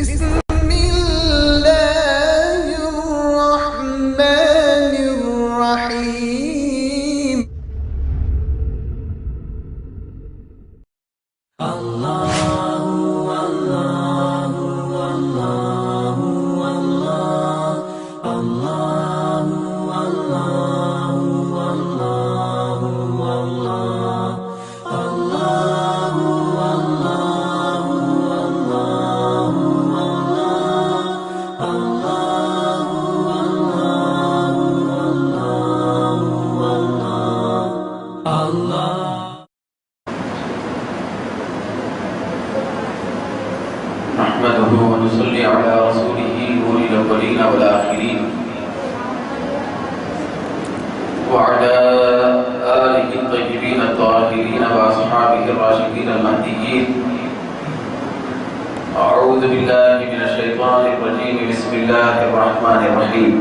بسم الله الرحمن الرحيم. نحمده ونصلي على رسوله نور الأولين والآخرين وعلى آله الطيبين الطاهرين وأصحابه الراشدين المهديين. أعوذ بالله من الشيطان الرجيم. بسم الله الرحمن الرحيم.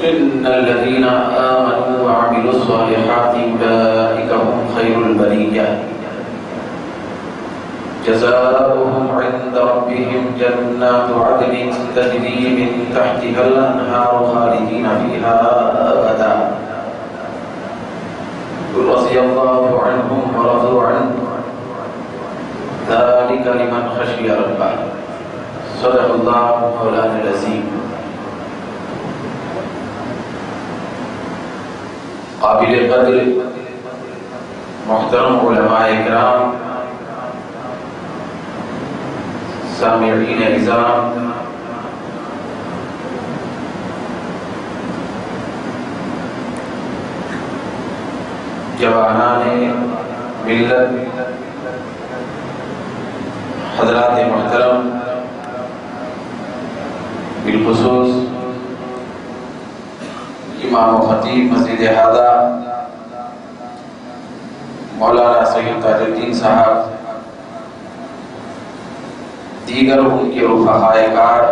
إن الذين آمنوا وعملوا الصالحات أولئك هم خير البرية جزاؤهم عند ربهم جنات عدن تجري من تحتها الأنهار خالدين فيها أبدا رضي الله عنهم ورضوا عنه ذلك لمن خشي ربه. صدق الله مولانا العظيم. قابل قدر محترم علماء اکرام، سامعین اعظام، جوانان ملت، حضرات محترم، بالخصوص امام و خطیب مسجد ہادہ مولانا سید تاج الدین صاحب، دیگر ان کے رفقائے کار،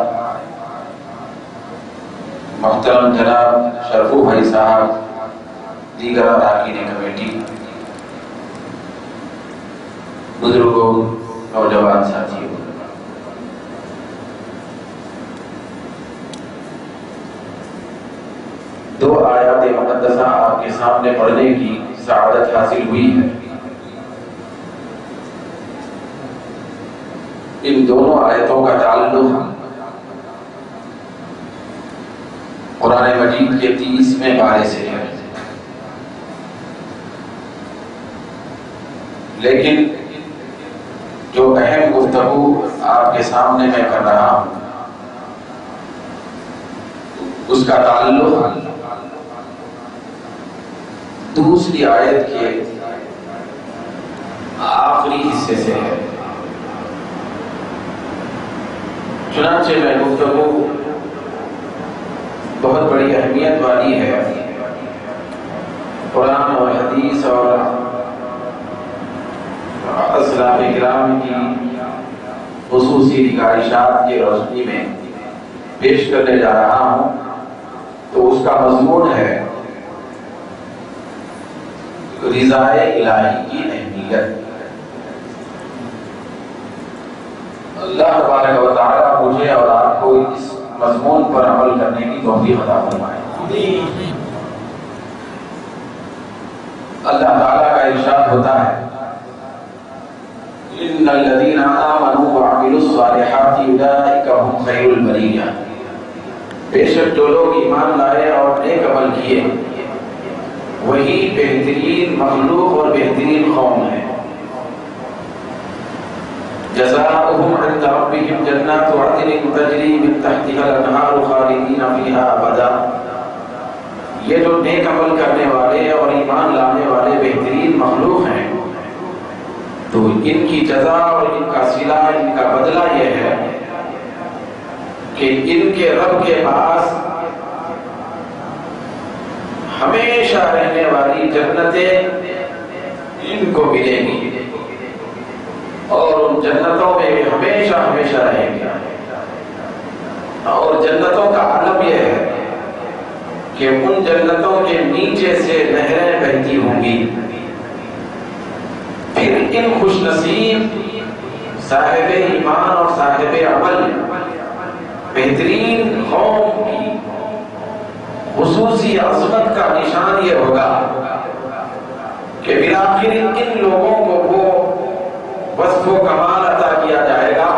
محترم جناب شرفو بھائی صاحب، دیگر اراکین کمیٹی، بزرگوں، نوجوان ساتھیوں، دو آیات مقدسہ آپ کے سامنے پڑھنے کی سعادت حاصل ہوئی ہے۔ ان دونوں آیتوں کا تعلق قرآن مجید کے 30ویں پارے سے ہے، لیکن جو اہم گفتگو آپ کے سامنے میں کر رہا ہوں اس کا تعلق دوسری آیت کے آخری حصے سے ہے۔ چنانچہ میں گفتگو بہت بڑی اہمیت والی ہے، قرآن اور حدیث اور اسلاف کرام کی خصوصی نگارشات کی روشنی میں پیش کرنے جا رہا ہوں، تو اس کا مضمون ہے رضائے الہی کی اہمیت۔ اللہ تبارک و تعالیٰ مجھے اور آپ کو اس مضمون پر عمل کرنے کی توفیق عطا فرمائے۔ اللہ تعالیٰ کا ارشاد ہوتا ہے ان الذین آمنوا وعملوا الصالحات اولئک هم خیر البریہ، بے شک جو لوگ ایمان لائے اور نیک عمل کیے وہی بہترین مخلوق اور بہترین قوم ہے۔ جزاؤہم عند ربہم جنات عدن تجری من تحتها الانہار خالدین فیہا ابدا، یہ جو نیک عمل کرنے والے اور ایمان لانے والے بہترین مخلوق ہیں تو ان کی جزا اور ان کا صلہ، ان کا بدلہ یہ ہے کہ ان کے رب کے پاس ہمیشہ رہنے والی جنتیں ان کو ملیں گی، اور ان جنتوں میں ہمیشہ ہمیشہ رہیں گے۔ اور جنتوں کا عالم یہ ہے کہ ان جنتوں کے نیچے سے نہریں بہتی ہوں گی، پھر ان خوش نصیب صاحب ایمان اور صاحب عمل بہترین قوم کی خصوصی عظمت کا نشان یہ ہوگا کہ بالآخر ان لوگوں کو وہ وصف و کمال عطا کیا جائے گا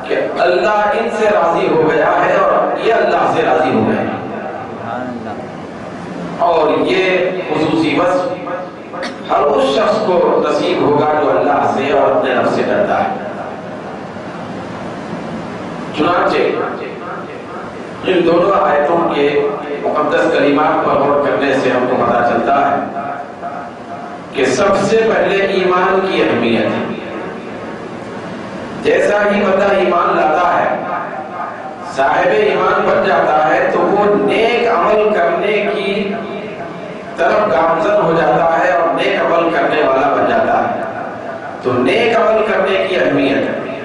کہ اللہ ان سے راضی ہو گیا ہے اور یہ اللہ سے راضی ہو گئے ہیں، اور یہ خصوصی وصف ہر اس شخص کو نصیب ہوگا جو اللہ سے اور اپنے رب سے ڈرتا ہے۔ چنانچہ ان دونوں آیتوں کے مقدس کلمات پر غور کرنے سے ہم کو پتہ چلتا ہے کہ سب سے پہلے ایمان کی اہمیت ہے۔ جیسا ہی بندہ ایمان لاتا ہے، صاحب ایمان بن جاتا ہے، تو وہ نیک عمل کرنے کی طرف گامزن ہو جاتا ہے اور نیک عمل کرنے والا بن جاتا ہے۔ تو نیک عمل کرنے کی اہمیت ہے۔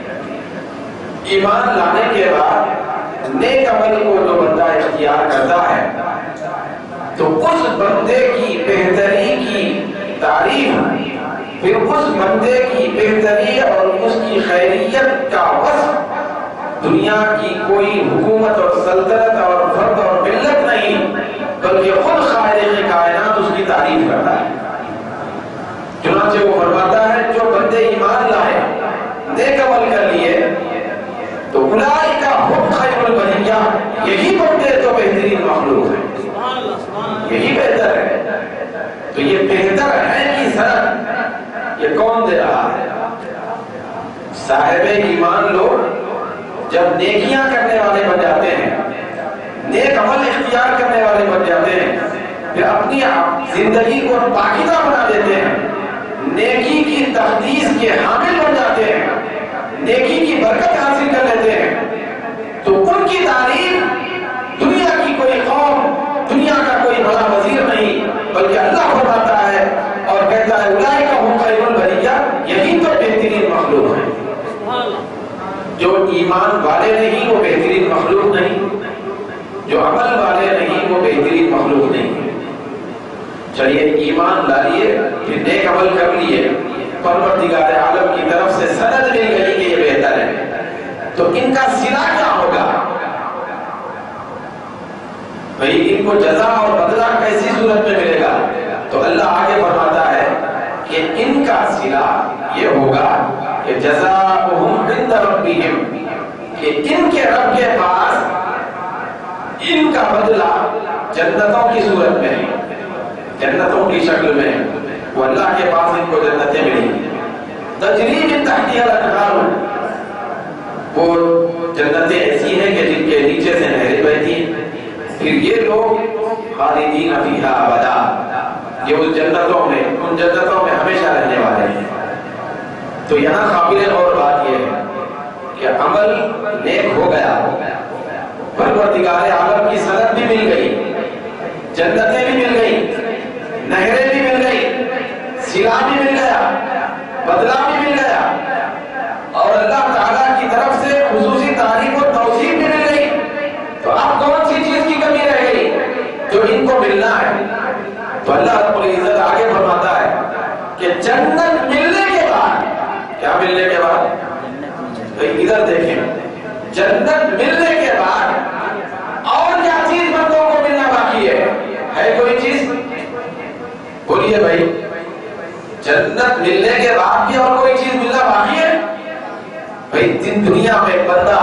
ایمان لانے کے بعد نیک عمل کو جو بندہ اختیار کرتا ہے تو اس بندے کی بہتری کی تعریف، پھر اس بندے کی بہتری اور اس کی خیریت کا وصف دنیا کی کوئی حکومت اور سلطنت اور فرد اور ملت نہیں بلکہ خود خالق کائنات اس کی تعریف کرتا ہے۔ چنانچہ وہ فرماتا ہے جو بندے ایمان لائے، نیک عمل کر لیے، تو اولئک هم خیر البریہ، یہی بندے تو بہترین مخلوق ہیں، یہی بہتر ہے۔ تو یہ بہتر ہے کی سند یہ کون دے رہا ہے؟ صاحب ایمان لوگ جب نیکیاں کرنے والے بن جاتے ہیں، نیک عمل اختیار کرنے والے بن جاتے ہیں، پھر اپنی زندگی کو پاکیزہ بنا دیتے ہیں، نیکی کی تقدیس کے حامل بن جاتے ہیں، نیکی کی برکت حاصل کر لیتے ہیں، تو ان کی تعریف دنیا کی کوئی قوم، دنیا کا کوئی بڑا وزیر نہیں بلکہ اللہ فرماتا ہے اور کہتا ہے اولئک هم خیر البریہ، یہی تو بہترین مخلوق ہیں۔ جو ایمان والے نہیں وہ بہترین مخلوق نہیں، جو عمل والے نہیں وہ بہترین مخلوق نہیں۔ چلیے ایمان لالیے، پھر نیک عمل کر لیے، پروردگار عالم کی طرف سے سند مل گئی کہ یہ بہتر ہے، تو ان کا صلہ کیا ہوگا؟ بھئی ان کو جزا اور بدلہ کیسی صورت میں ملے گا؟ تو اللہ آگے فرماتا ہے کہ ان کا صلہ یہ ہوگا کہ جزاؤہم عند ربہم، کہ ان کے رب کے پاس ان کا بدلہ جنتوں کی صورت میں، جنتوں کی شکل میں، وہ اللہ کے پاس ان کو جنتیں ملیں گی، تجری من تحتہا الانہار، وہ جنتیں ایسی ہیں کہ جن کے نیچے سے نہریں بہتی ہیں، پھر یہ لوگ خالدین فیہا ابدا، یہ اس جنتوں میں، ان جنتوں میں ہمیشہ رہنے والے ہیں۔ تو یہاں قابل اور بات یہ ہے کہ عمل نیک ہو گیا، پروردگار عالم کی سند بھی مل گئی، جنتیں بھی مل گئی، نہریں بھی مل گئی، صلہ بھی مل گیا، بدلہ بھی مل گیا، اور اللہ تعالیٰ کی طرف سے خصوصی تعریف و توصیف بھی مل گئی، تو اب کون سی چیز کی کمی رہ گئی جو ان کو ملنا ہے؟ تو اللہ رب العزت آگے فرماتا ہے کہ جنت ملنے کے بعد، کیا ملنے کے بعد؟ ادھر دیکھیں، جنت ملنے کے بعد اور کیا چیز بندوں کو ملنا باقی ہے کوئی چیز؟ بولیے بھائی، جنت ملنے کے بعد بھی اور کوئی چیز ملنا باقی ہے؟ بھائی دنیا میں بندہ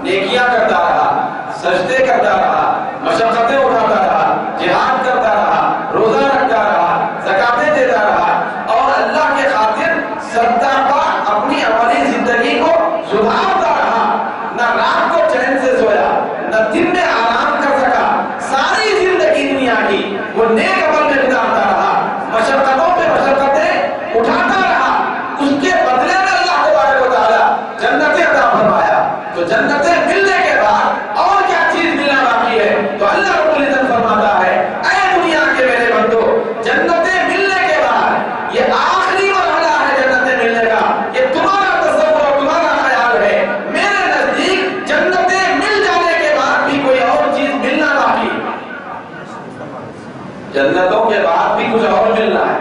نیکیاں کرتا رہا، سجدے کرتا رہا، مشقتیں اٹھاتا رہا، جہاد کرتا رہا، روزہ رکھتا رہا، زکاتیں دیتا رہا، اور اللہ کے خاطر صدقہ اپنی عملی زندگی کو سدھارتا رہا، نہ رات کو چین سے سویا، نہ دن میں آرام کر سکا، ساری زندگی دنیا کی وہ نیک عمل میں گزارتا رہا، مشقتوں پہ مشقتیں اٹھاتا رہا، اس کے بدلے میں اللہ تبارک و تعالیٰ جنتیں عطا فرمایا۔ تو جنتیں ملنے کے بعد اور کیا چیز ملنا باقی ہے؟ تو اللہ رب العزت فرماتا ہے اے دنیا کے میرے بندو، جنتیں ملنے کے بعد یہ آخری مرحلہ ہے جنتیں ملنے کا، یہ تمہارا تصور اور تمہارا خیال ہے، میرے نزدیک جنتیں مل جانے کے بعد بھی کوئی اور چیز ملنا باقی ہے، جنتوں کے بعد بھی کچھ اور ملنا ہے،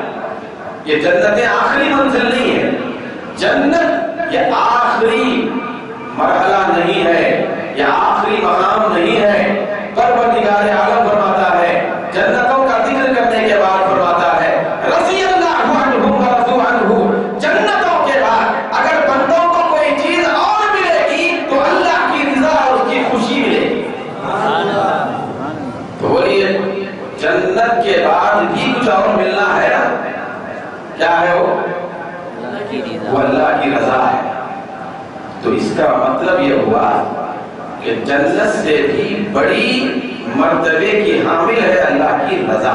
یہ جنتیں آخری منزل نہیں ہے، جنت یہ آخری مرحلہ نہیں ہے، یہ آخری مقام نہیں ہے۔ پروردگار عالم فرماتا ہے، جنتوں کا ذکر کرنے کے بعد فرماتا ہے رضی اللہ عنہم ورضوا عنہ، جنتوں کے بعد اگر بندوں کو کوئی چیز اور ملے گی تو اللہ کی رضا اور اس کی خوشی ملے گی۔ تو بولیے جنت کے بعد بھی کچھ اور ملنا ہے نا؟ کیا ہے وہ؟ وہ اللہ کی رضا ہے۔ تو اس کا مطلب یہ ہوا کہ جنت سے بھی بڑی مرتبے کی حامل ہے اللہ کی رضا،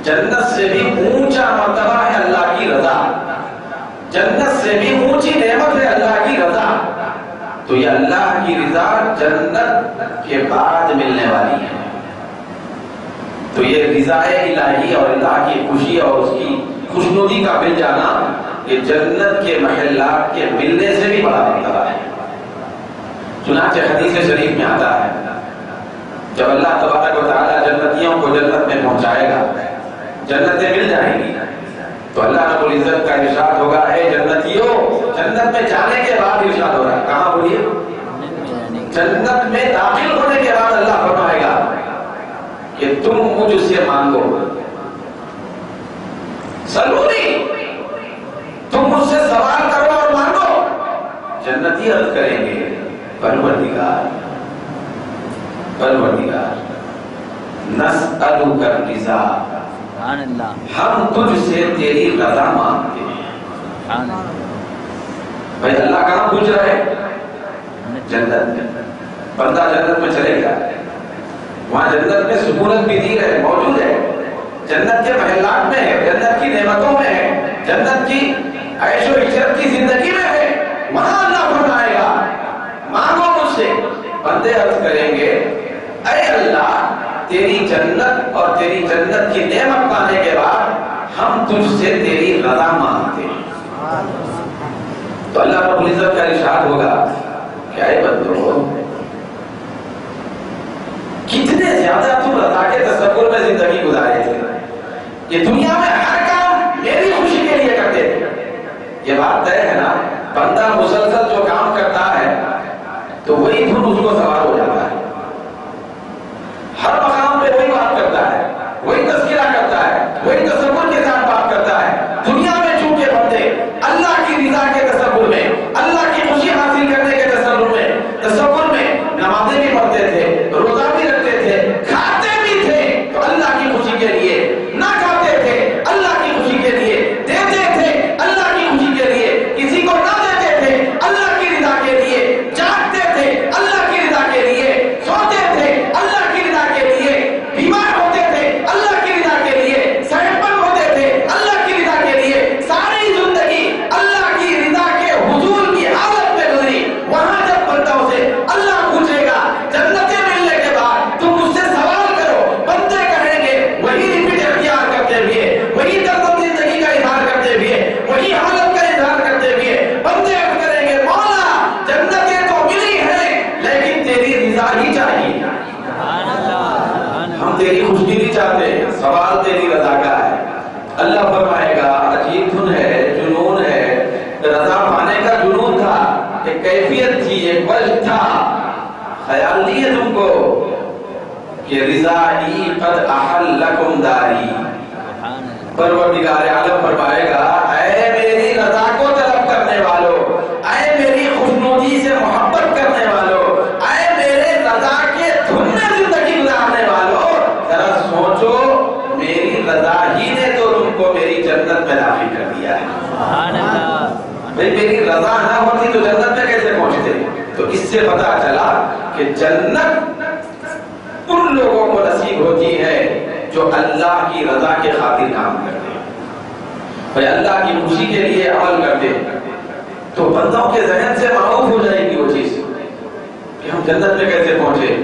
جنت سے بھی اونچا مرتبہ ہے اللہ کی رضا، جنت سے بھی اونچی نعمت ہے اللہ کی رضا۔ تو یہ اللہ کی رضا جنت کے بعد ملنے والی ہے۔ تو یہ رضا الہی اور اللہ کی خوشی اور اس کی خوشنودی کا مل جانا یہ جنت کے محلات کے ملنے سے بھی بڑا مرتبہ ہے۔ چنانچہ حدیث شریف میں آتا ہے جب اللہ تبارک و تعالی جنتیوں کو جنت میں پہنچائے گا، جنتیں مل جائیں گی، تو اللہ رب العزت کا ارشاد ہوگا اے جنتیوں، جنت میں جانے کے بعد ارشاد ہو رہا ہے، کہاں بولیے؟ جنت میں داخل ہونے کے بعد اللہ فرمائے گا کہ تم مجھ سے مانگو، سلونی، تم مجھ سے سوال کرو اور مانگو۔ جنتی عرض کریں گے پروردگار نسألک الرضا، ہم تجھ سے تیری رضا مانگتے ہیں۔ بھائی اللہ کہاں پوچھ رہا ہے؟ جنت میں۔ بندہ جنت میں چلے گا، وہاں جنت میں سکونت بھی دی ہے، موجود ہے، جنت کے محلات میں ہے، جنت کی نعمتوں میں ہے، جنت کی عیش و عشرت کی زندگی میں ہے، وہاں اللہ فرمائے گا مانگو مجھ سے۔ بندے عرض کریں گے اے اللہ، تیری جنت اور تیری جنت کی نعمت پانے کے بعد ہم تجھ سے تیری رضا مانگتے ہیں۔ تو اللہ رب العزت کا ارشاد ہوگا کہ اے بندو، کتنے زیادہ تم رضا کے تصور میں زندگی گزارے تھے، یہ دنیا میں ہر کام میری خوشی کے لیے کرتے تھے۔ یہ بات طے ہے نا، بندہ مسلسل جو کام کرتا ہے تو وہی دھن اس کو سوار ہو جاتا ہے، ہر مقام پہ وہی بات کرتا ہے، وہی تذکرہ کرتا ہے، وہی تصور کے ساتھ بات کرتا ہے۔ دنیا میں چونکہ بندے اللہ کی رضا کے تصور میں، اللہ کی خوشی حاصل کرنے کے تصور میں نمازیں بھی پڑھتے تھے، روزہ بھی رکھتے تھے، کھاتے بھی تھے تو اللہ کی خوشی کے لیے، نہ کھاتے تھے اللہ کی خوشی کے لیے، دیتے تھے اللہ کی خوشی کے لیے، کسی کو نہ دیتے تھے اللہ کی رضا کے لیے، جاگتے تھے اللہ کی رضا کے لیے، سوتے تھے اللہ کی رضا کے لیے، بیمار ہوتے تھے اللہ کی رضا کے لیے، صحت مند ہوتے تھے اللہ کی رضا کے لیے، ساری زندگی اللہ کی رضا کے حضور کی حالت میں گزری۔ وہاں جب بندوں سے اللہ پوچھے گا جنتیں ملنے کے بعد تم مجھ سے سوال کرو، بندے کہیں گے وہی ریپیٹ اختیار کرتے ہوئے، وہی درد زندگی کا اظہار کرتے ہوئے، وہی حالت کا اظہار کرتے ہوئے بندے عرض کریں گے مولا جنتیں تو ملی ہیں لیکن تیری رضا ہی چاہیے، ہم تیری خوشی نہیں چاہتے، سوال تیری رضا کا ہے۔ اللہ فرمائے گا عجیب دھن ہے، جنون ہے، رضا پانے کا جنون تھا، ایک کیفیت تھی، ایک وجہ تھا، خیال نہیں ہے تم کو کہ رضائی قد احل لکم داری۔ پروردگار عالم فرمائے گا اے میری رضا کو طلب کرنے والوں، اے میری خوشنودی سے محبت کرنے والوں، اے میرے رضا کے دھن میں زندگی گزارنے والوں، ذرا سوچو میری رضا ہی نے تو تم کو میری جنت میں داخل کر دیا ہے۔ بھئی میری رضا نہ ہوتی تو جنت میں کیسے پہنچتے؟ تو اس سے پتا چلا کہ جنت ان لوگوں کو نصیب ہوتی ہے جو اللہ کی رضا کے خاطر کام کرتے ہیں، بھئی اللہ کی خوشی کے لیے عمل کرتے ہیں، تو بندوں کے ذہن سے معروف ہو جائے گی وہ چیز کہ ہم جنت میں کیسے پہنچے۔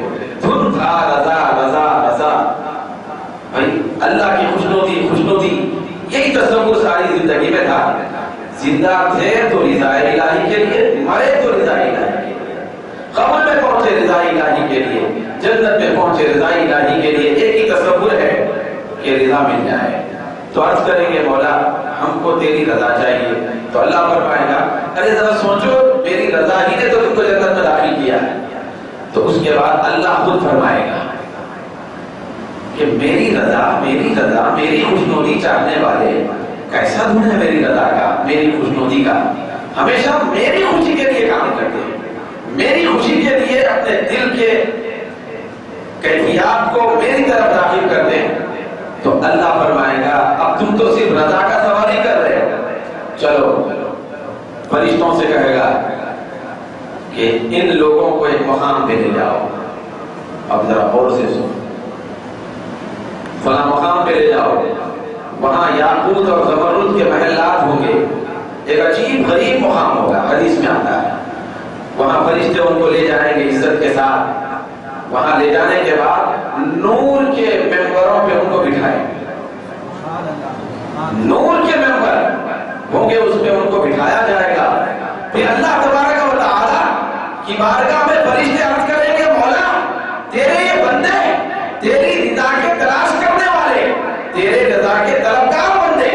دھن تھا رضا رضا رضا، بھئی اللہ کی خوشنودی یہی تصور ساری زندگی میں تھا۔ زندہ تھے تو رضا الہی کے لیے، مرے تو رضا الہی کے لیے، قبر میں پہنچے رضا الہی کے لیے، جنت میں پہنچے رضا الہی کے لیے، ایک ہی تصور ہے کہ رضا مل جائے۔ تو عرض کریں گے مولا ہم کو تیری رضا چاہیے، تو اللہ فرمائے گا ارے کے بعد اللہ خود فرمائے گا کہ میری رضا میری خوشنودی چاہنے والے کیسا دھن ہے میری رضا کا، میری خوشنودی کا، ہمیشہ میری خوشی کے لیے کام کرتے ہیں، میری خوشی کے لیے اپنے دل کے کیفیات کو میری طرف داخل کرتے ہیں. تو اللہ فرمائے گا اب تم تو صرف رضا کا سوال ہی کر رہے ہو، چلو فرشتوں سے کہے گا کہ ان لوگوں کو ایک مقام پہ لے جاؤ. اب ذرا غور سے سنو، فلاں مقام پہ لے جاؤ، وہاں یاقوت اور زمرد کے محلات ہوں گے، ایک عجیب غریب مقام ہوگا، حدیث میں آتا ہے. وہاں فرشتے ان کو لے جائیں گے عزت کے ساتھ. وہاں لے جانے کے بعد نور کے ممبروں پہ ان کو بٹھائیں گے، نور کے ممبر ہوں گے، اس پہ ان کو بٹھایا جائے گا. پھر اللہ تبارک و تعالی کی بارگاہ میں فرشتے عرض کریں گے مولا تیرے یہ بندے تیری رضا کے تلاش کرنے والے، تیرے رضا کے طلبگار بندے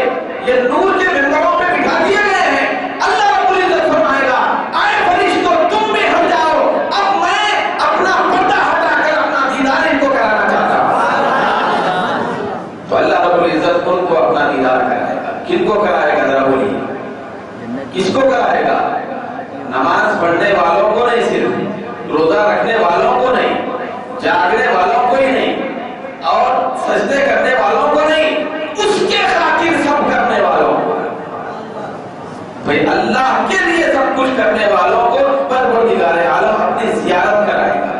یہ نور کے ممبروں پہ بٹھا دیے گئے ہیں. اللہ رب العزت فرمائے گا اے فرشتوں تم بھی ہٹ جاؤ، اب میں اپنا پردہ ہٹا کر اپنا دیدار ان کو کرانا چاہتا ہوں. تو اللہ رب العزت ان کو اپنا دیدار کرائے گا. کن کو کرائے گا ذرا بولیے، کس کو کرائے گا؟ نماز پڑھنے والوں کو نہیں، صرف روزہ رکھنے والوں کو نہیں، جاگنے والوں کو ہی نہیں، اور سجدے کرنے والوں کو نہیں، اس کے خاطر سب کرنے والوں کو. بھئی اللہ کے لیے سب کچھ کرنے والوں کو پروردگار عالم اپنی زیارت کرائے گا،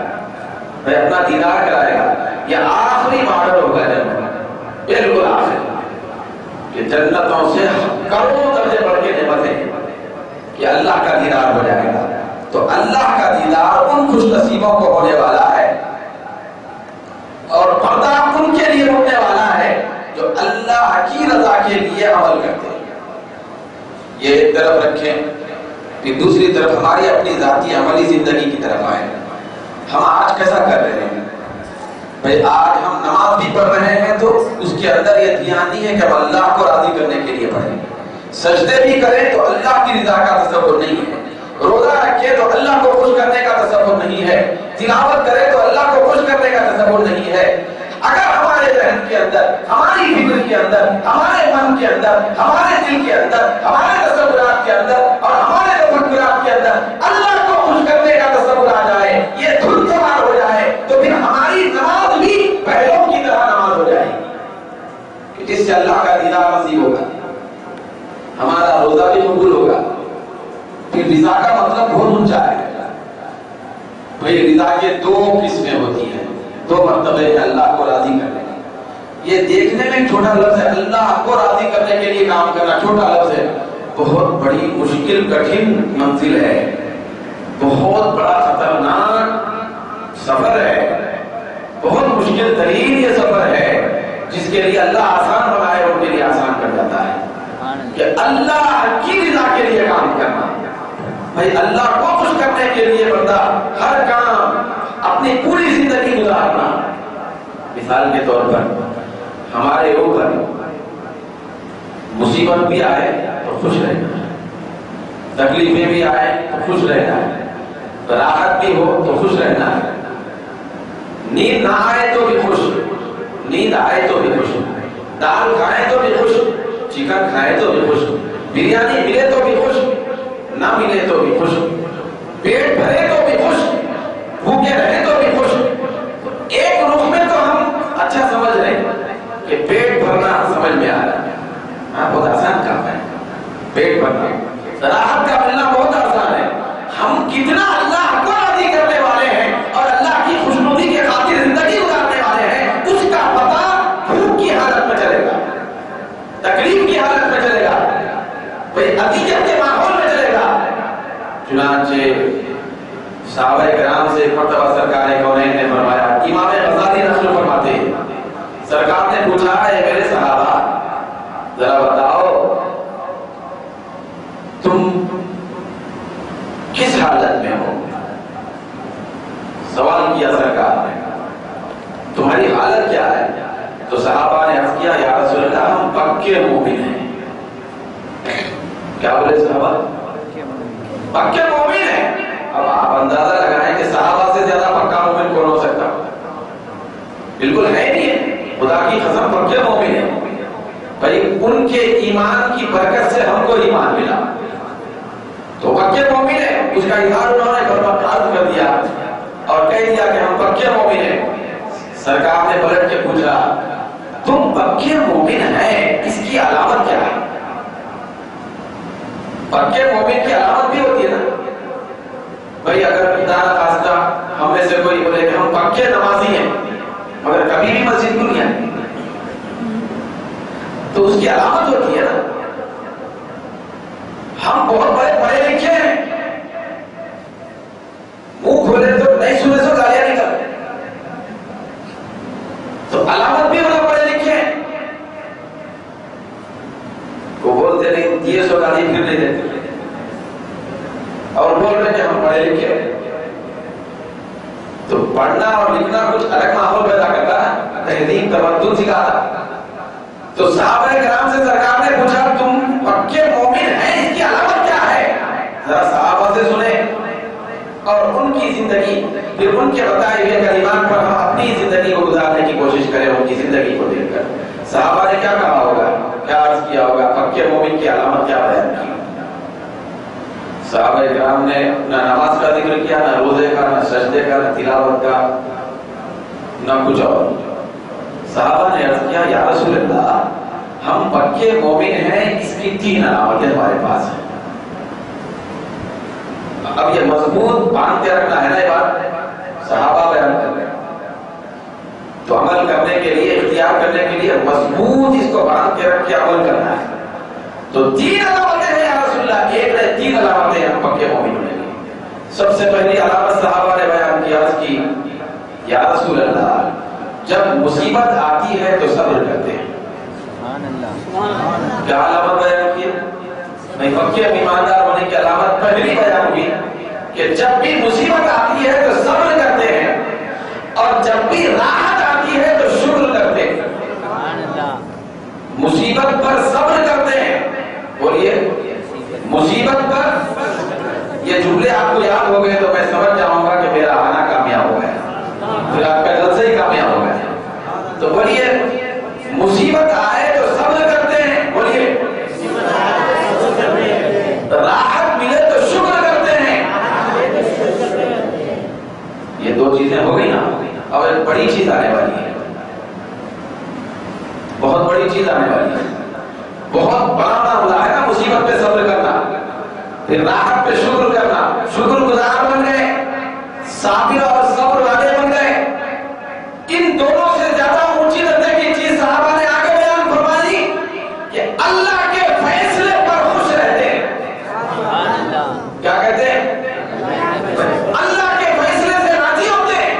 بھئی اپنا دیدار کرائے گا. یہ آخری ماڈل ہوگا جنت، بالکل آخری، کہ جنتوں سے کروڑوں درجے بڑھ کے نعمتیں کہ اللہ کا دیدار ہو جائے گا. تو اللہ کا دیدار ان خوش نصیبوں کو ہونے والا ہے، اور پردہ ان کے لیے ہونے والا ہے جو اللہ کی رضا کے لیے عمل کرتے ہیں. یہ ایک طرف رکھیں، پھر دوسری طرف ہماری اپنی ذاتی عملی زندگی کی طرف آئیں. ہم آج کیسا کر رہے ہیں؟ بھئی آج ہم نماز بھی پڑھ رہے ہیں تو اس کے اندر یہ دھیان نہیں ہے کہ ہم اللہ کو راضی کرنے کے لیے پڑھیں. سجدے بھی کریں تو اللہ کی رضا کا تصور نہیں ہے، روزہ رکھے تو اللہ کو خوش کرنے کا تصور نہیں ہے، تلاوت کرے تو اللہ کو خوش کرنے کا تصور نہیں ہے. اگر ہمارے ذہن کے اندر، ہماری فکر کے اندر، ہمارے من کے اندر، ہمارے دل کے اندر، ہمارے تصورات کے اندر اور ہمارے تفکرات کے اندر اللہ کو خوش کرنے کا تصور آ جائے، یہ دھن سوار ہو جائے، تو پھر ہماری نماز بھی پہلوں کی طرح نماز ہو جائے گی، جس سے اللہ کا دیدار نصیب ہوگا، ہمارا روزہ بھی قبول ہوگا. پھر رضا کا مطلب بہت اونچا ہے. بھئی رضا کے دو قسمیں ہوتی ہیں، دو مرتبے ہیں اللہ کو راضی کرنے کی. یہ دیکھنے میں چھوٹا لفظ ہے، اللہ کو راضی کرنے کے لیے کام کرنا چھوٹا لفظ ہے، بہت بڑی مشکل کٹھن منزل ہے، بہت بڑا خطرناک سفر ہے، بہت مشکل ترین یہ سفر ہے، جس کے لیے اللہ آسان بنائے ان کے لیے آسان کر جاتا ہے کہ اللہ کی رضا کے لیے کام کرنا. بھئی اللہ کو خوش کرنے کے لیے بندہ ہر کام اپنی پوری زندگی گزارنا. مثال کے طور پر ہمارے اوپر مصیبت بھی آئے تو خوش رہنا ہے، تکلیفیں بھی آئے تو خوش رہنا ہے، راحت بھی ہو تو خوش رہنا ہے، نیند نہ آئے تو بھی خوش، نیند آئے تو بھی خوش، دال کھائے تو بھی خوش، چکن کھائے تو بھی خوش، بریانی ملے تو بھی خوش، نہ ملے تو بھی خوش، پیٹ بھرے تو بھی خوش، بھوکے رہے تو بھی خوش. ایک رخ میں تو ہم اچھا سمجھ رہے ہیں کہ پیٹ بھرنا سمجھ میں آ رہا ہے، ہاں بہت آسان کام ہے پیٹ بھرنا، راحت کا ملنا بہت آسان ہے. ہم کتنا اللہ کو راضی کرنے والے ہیں اور اللہ کی خوشنودی کے خاطر زندگی گزارنے والے ہیں، اس کا پتہ بھوک کی حالت میں چلے گا، تکلیف کی حالت میں چلے گا، بھئی اذیت کے ماحول میں چلے گا. چنانچہ صحابہ کرام سے ایک مرتبہ سرکار کونین نے فرمایا، امام غزالی نقل فرماتے ہیں، سرکار نے پوچھا اے میرے صحابہ ذرا بتاؤ تم کس حالت میں ہو؟ سوال کیا سرکار نے، تمہاری حالت کیا ہے؟ تو صحابہ نے عرض کیا یا رسول اللہ ہم پکے مومن ہیں. کیا بولے صحابہ؟ پکے مومن ہیں. اب آپ اندازہ لگائیں کہ صحابہ سے زیادہ پکا مومن کی قسم پکے مومن ہیں بھائی، ان کے ایمان کی برکت سے ہم کو ایمان ملا، تو پکے مومن ہے، اس کا اظہار انہوں نے برمقاد کر دیا اور کہہ دیا کہ ہم پکے مومن ہیں۔ سرکار نے پلٹ کے پوچھا تم پکے مومن ہیں، اس کی علامت کیا ہے؟ پکے مومن کی علامت بھی ہوتی ہے نا بھائی، اگر خدا نخواستہ ہم میں سے کوئی بولے کہ ہم پکے نمازی ہیں مگر کبھی بھی مسجد میں نہیں آئے تو اس کی علامت ہوتی ہے نا۔ ہم بہت بڑے پڑھے لکھے ہیں، منہ کھولے تو نہیں سنے سو گالیاں نکل، تو علامت بھی ہونا پڑھے لکھے ہیں، وہ بولتے نہیں 300 گالی پھر نہیں دیتے اور بول رہے کہ ہم پڑھے لکھے ہیں۔ تو پڑھنا اور لکھنا کچھ الگ ماحول پیدا کرتا ہے، تہذیب تمدن سکھاتا۔ تو صحابہ کرام سے سرکار نے پوچھا تم پکے مومن ہیں، اس کی علامت کیا ہے؟ ذرا صحابہ سے سنیں اور ان کی زندگی، پھر ان کے بتائے ہوئے کلمات پر ہم اپنی زندگی کو گزارنے کی کوشش کریں، ان کی زندگی کو دیکھ کر۔ صحابہ نے کیا کہا ہوگا، کیا عرض کیا ہوگا، پکے مومن کی علامت کیا بیان کی؟ صحابہ کرام نے نہ نماز کا ذکر کیا، نہ روزے کا، نہ سجدے کا، نہ تلاوت کا، نہ کچھ اور۔ صحابہ نے عرض کیا یا رسول اللہ ہم پکے مومن ہیں، اس کی 3 علامتیں ہمارے پاس ہیں۔ اب یہ مضبوط باندھ کے رکھنا ہے نا، یہ بات صحابہ بیان کر رہے ہیں، تو عمل کرنے کے لیے، اختیار کرنے کے لیے مضبوط اس کو باندھ کے رکھ کے عمل کرنا ہے۔ تو 3 علامتیں ہیں یا رسول اللہ، ایک نہیں 3 علامتیں ہیں پکے مومن ہونے کی۔ سب سے پہلی علامت صحابہ نے بیان کی، عرض کی یا رسول اللہ جب مصیبت آتی ہے تو صبر کرتے ہیں۔ کیا علامت بیان کی؟ نہیں، پکے ایماندار ہونے کی علامت پہلی بیان ہوئی کہ جب بھی مصیبت آتی ہے تو صبر کرتے ہیں، اور جب بھی راحت آتی ہے تو شکر کرتے ہیں۔ مصیبت پر صبر کرتے ہیں، بولیے مصیبت پر۔ یہ جملے آپ کو یاد ہو گئے تو میں سمجھ جاؤں گا کہ میرا آنا کامیاب ہو گیا، پھر آپ کا دل سے ہی کامیاب ہو گیا۔ تو بولیے مصیبت آئے تو صبر کرتے ہیں، بولیے راحت ملے تو شکر کرتے ہیں۔ یہ 2 چیزیں ہو گئی نا، اب ایک بڑی چیز آنے والی ہے، بہت بڑی چیز آنے والی ہے، بہت بڑا معاملہ ہے نا مصیبت پہ صبر کرنا، پھر راحت پہ شکر کرنا۔ شکر گزار بن گئے، صابر اور صبر والے بن گئے۔ ان دونوں سے زیادہ اونچی درجے کی چیز صحابہ نے آگے بیان فرمائی کہ اللہ کے فیصلے پر خوش رہتے ہیں۔ کیا کہتے ہیں؟ اللہ کے فیصلے سے راضی ہوتے ہیں۔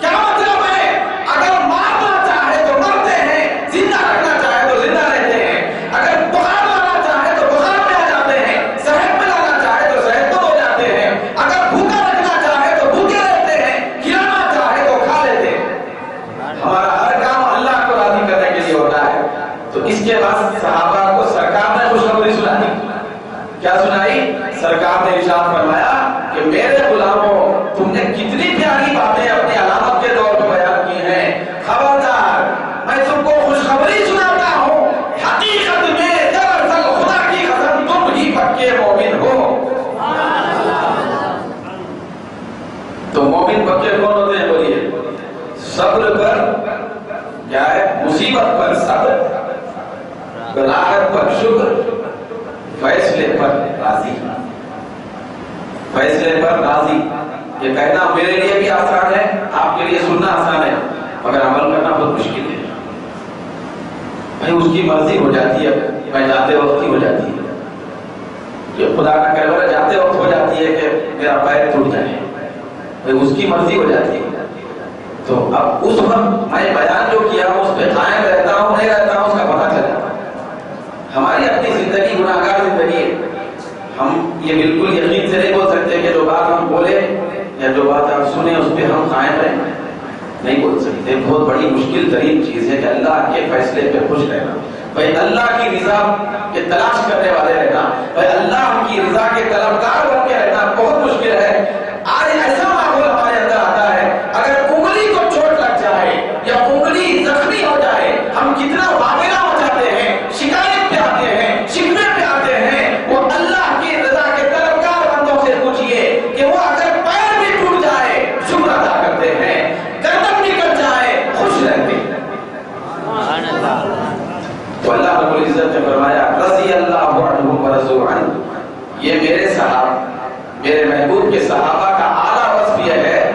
کیا مطلب ہے؟ اگر مارنا چاہے تو مرتے ہیں، زندہ رکھنا چاہے تو زندہ رہتے ہیں، اگر بخار لانا چاہے تو بخار میں آ جاتے ہیں، صحت میں لانا چاہے تو صحت مند ہو جاتے ہیں، اگر بھوکا رکھنا چاہے تو بھوکے رہتے ہیں، کھلانا چاہے تو کھا لیتے ہیں۔ ہمارا ہر کام اللہ کو راضی کرنے کے لیے ہوتا ہے۔ تو اس کے بعد صحابہ کو سرکار نے خوشخبری سنائی۔ کیا سنائی؟ سرکار نے ارشاد فرمایا کہ میرے غلاموں تم نے کتنی پیاری باتیں اپنی علامت کے طور پر بیان کی ہیں، خبردار میں تم کو خوشخبری سناتا ہوں، حقیقت میں دراصل خدا کی قسم تم ہی پکے مومن ہو۔ تو مومن پکے کون ہوتے ہیں؟ بولیے صبر پر، کیا ہے؟ مصیبت پر صبر، راحت پر شکر، فیصلے پر راضی۔ فیصلے پر راضی، یہ کہنا میرے لیے بھی آسان ہے، آپ کے لیے سننا آسان ہے، مگر عمل کرنا بہت مشکل ہے۔ بھائی اس کی مرضی ہو جاتی ہے، میں جاتے وقت ہی ہو جاتی ہے، یہ خدا کا کہنا جاتے وقت ہو جاتی ہے کہ میرا پیر ٹوٹ جائے، بھائی اس کی مرضی ہو جاتی ہے۔ تو اب اس وقت میں بیان جو کیا ہوں اس پہ قائم رہتا ہوں نہیں رہتا ہوں اس کا پتہ چلا۔ ہماری اپنی زندگی گناہگار زندگی ہے، ہم یہ بالکل یقین سے نہیں بول سکتے کہ جو بات ہم بولے یا جو بات آپ سنیں اس پہ ہم قائم رہیں، نہیں بول سکتے۔ بہت بڑی مشکل ترین چیز ہے کہ اللہ کے فیصلے پہ خوش رہنا، بھائی اللہ کی رضا کے تلاش کرنے والے رہنا، بھائی اللہ کی رضا کے طلبگار بن کے رہنا بہت مشکل ہے۔ آج ایسا ماحول ہمارے اندر آتا ہے، اگر انگلی کو چوٹ لگ جائے یا انگلی زخمی ہو جائے یہ میرے محبوب کے صحابہ کا اعلیٰ وصف یہ ہے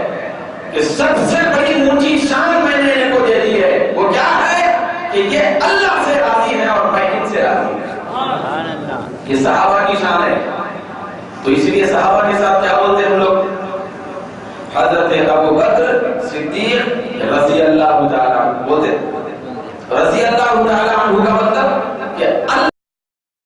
کہ سب سے بڑی اونچی شان میں نے ان کو دے دی ہے. وہ کیا ہے کہ یہ اللہ سے راضی ہے اور میں ان سے راضی ہوں. یہ صحابہ کی شان ہے. تو اس لیے صحابہ کے ساتھ کیا بولتے ہیں ہم لوگ؟ حضرت ابو بکر صدیق رضی اللہ تعالیٰ بولتے ہیں. رضی اللہ تعالیٰ